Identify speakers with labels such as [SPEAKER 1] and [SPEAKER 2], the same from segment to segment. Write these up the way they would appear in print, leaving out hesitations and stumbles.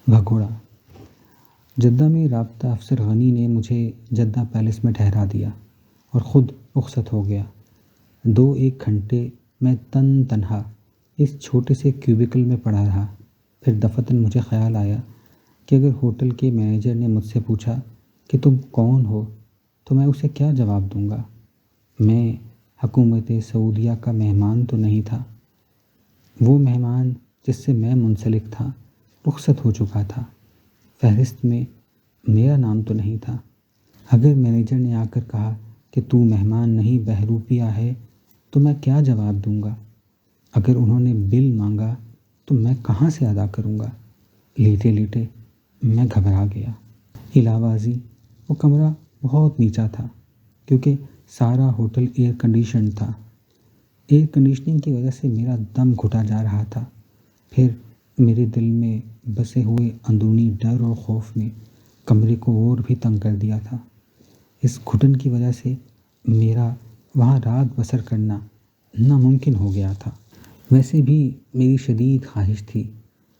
[SPEAKER 1] بھگوڑا۔ Jeddah میں رابطہ افسر غنی نے مجھے جدہ پیلس میں ٹھہرا دیا اور خود رخصت ہو گیا۔ 2-1 گھنٹے میں تنہا اس چھوٹے سے کیوبیکل میں پڑا رہا۔ پھر دفعتاً مجھے خیال آیا کہ اگر ہوٹل کے مینیجر نے مجھ سے پوچھا کہ تم کون ہو تو میں اسے کیا جواب دوں گا۔ میں حکومت سعودیہ کا مہمان تو نہیں تھا۔ وہ مہمان جس سے میں منسلک تھا رخصت ہو چکا تھا۔ فہرست میں میرا نام تو نہیں تھا۔ اگر مینیجر نے آ کر کہا کہ تو مہمان نہیں بہروپیہ ہے تو میں کیا جواب دوں گا۔ اگر انہوں نے بل مانگا تو میں کہاں سے ادا کروں گا۔ لیٹے لیٹے میں گھبرا گیا۔ علاوہ ازیں وہ کمرہ بہت نیچا تھا کیونکہ سارا ہوٹل ایئر کنڈیشنڈ تھا۔ ایئر کنڈیشننگ کی وجہ سے میرا دم گھٹا جا رہا تھا۔ پھر میرے دل میں بسے ہوئے اندرونی ڈر اور خوف نے کمرے کو اور بھی تنگ کر دیا تھا۔ اس گھٹن کی وجہ سے میرا وہاں رات بسر کرنا ناممکن ہو گیا تھا۔ ویسے بھی میری شدید خواہش تھی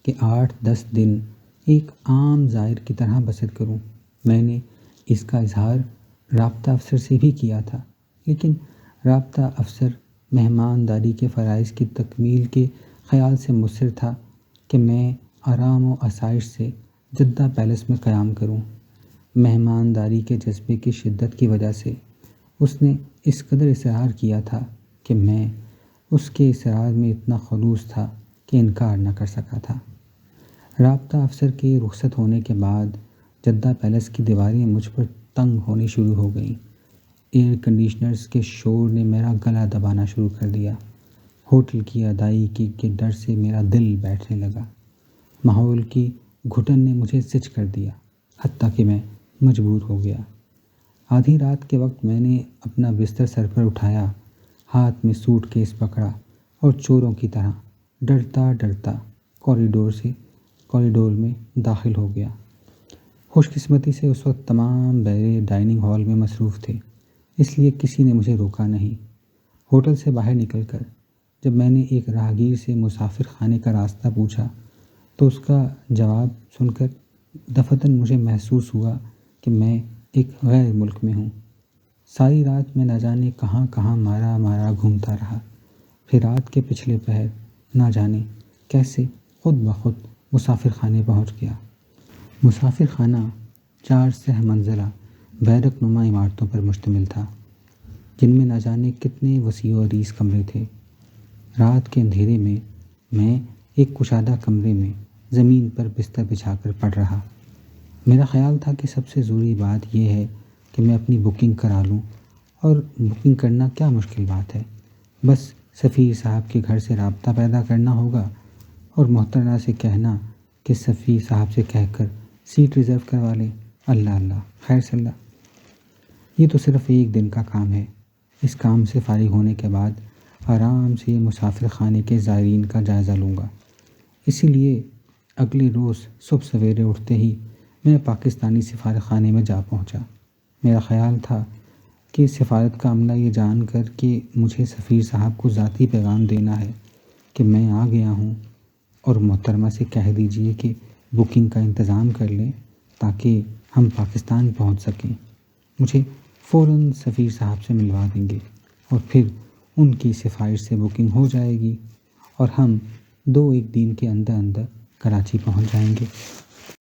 [SPEAKER 1] کہ 8-10 دن ایک عام زائر کی طرح بسر کروں۔ میں نے اس کا اظہار رابطہ افسر سے بھی کیا تھا، لیکن رابطہ افسر مہمانداری کے فرائض کی تکمیل کے خیال سے مصر تھا کہ میں آرام و آسائش سے جدہ پیلس میں قیام کروں۔ مہمانداری کے جذبے کی شدت کی وجہ سے اس نے اس قدر اصرار کیا تھا کہ میں اس کے اصرار میں اتنا خلوص تھا کہ انکار نہ کر سکا تھا۔ رابطہ افسر کے رخصت ہونے کے بعد جدہ پیلس کی دیواریں مجھ پر تنگ ہونی شروع ہو گئیں۔ ایئر کنڈیشنرز کے شور نے میرا گلا دبانا شروع کر دیا۔ ہوٹل کی ادائیگی کے ڈر سے میرا دل بیٹھنے لگا۔ ماحول کی گھٹن نے مجھے زچ کر دیا، حتیٰ کہ میں مجبور ہو گیا۔ آدھی رات کے وقت میں نے اپنا بستر سر پر اٹھایا، ہاتھ میں سوٹ کیس پکڑا اور چوروں کی طرح ڈرتا ڈرتا کوریڈور میں داخل ہو گیا۔ خوش قسمتی سے اس وقت تمام بیرے ڈائننگ ہال میں مصروف تھے، اس لیے کسی نے مجھے روکا نہیں۔ ہوٹل سے باہر نکل کر جب میں نے ایک راہگیر سے مسافر خانے کا راستہ پوچھا تو اس کا جواب سن کر دفعتاً مجھے محسوس ہوا کہ میں ایک غیر ملک میں ہوں۔ ساری رات میں نہ جانے کہاں کہاں مارا گھومتا رہا۔ پھر رات کے پچھلے پہر نہ جانے کیسے خود بخود مسافر خانے پہنچ گیا۔ مسافر خانہ 4 سہ منزلہ بیرک نما عمارتوں پر مشتمل تھا، جن میں نہ جانے کتنے وسیع و عریض کمرے تھے۔ رات کے اندھیرے میں میں ایک کشادہ کمرے میں زمین پر بستر بچھا کر پڑ رہا۔ میرا خیال تھا کہ سب سے ضروری بات یہ ہے کہ میں اپنی بکنگ کرا لوں، اور بکنگ کرنا کیا مشکل بات ہے۔ بس سفیر صاحب کے گھر سے رابطہ پیدا کرنا ہوگا اور محترمہ سے کہنا کہ سفیر صاحب سے کہہ کر سیٹ ریزرو کروا لیں۔ اللہ خیر سے اللہ۔ یہ تو صرف 1 دن کا کام ہے۔ اس کام سے فارغ ہونے کے بعد آرام سے مسافر خانے کے زائرین کا جائزہ لوں گا۔ اسی لیے اگلے روز صبح سویرے اٹھتے ہی میں پاکستانی سفارت خانے میں جا پہنچا۔ میرا خیال تھا کہ سفارت کا عملہ یہ جان کر کہ مجھے سفیر صاحب کو ذاتی پیغام دینا ہے کہ میں آ گیا ہوں، اور محترمہ سے کہہ دیجیے کہ بکنگ کا انتظام کر لیں تاکہ ہم پاکستان پہنچ سکیں، مجھے فوراً سفیر صاحب سے ملوا دیں گے اور پھر ان کی سفارش سے بکنگ ہو جائے گی اور ہم 2-1 دن کے اندر کراچی پہنچ جائیں گے۔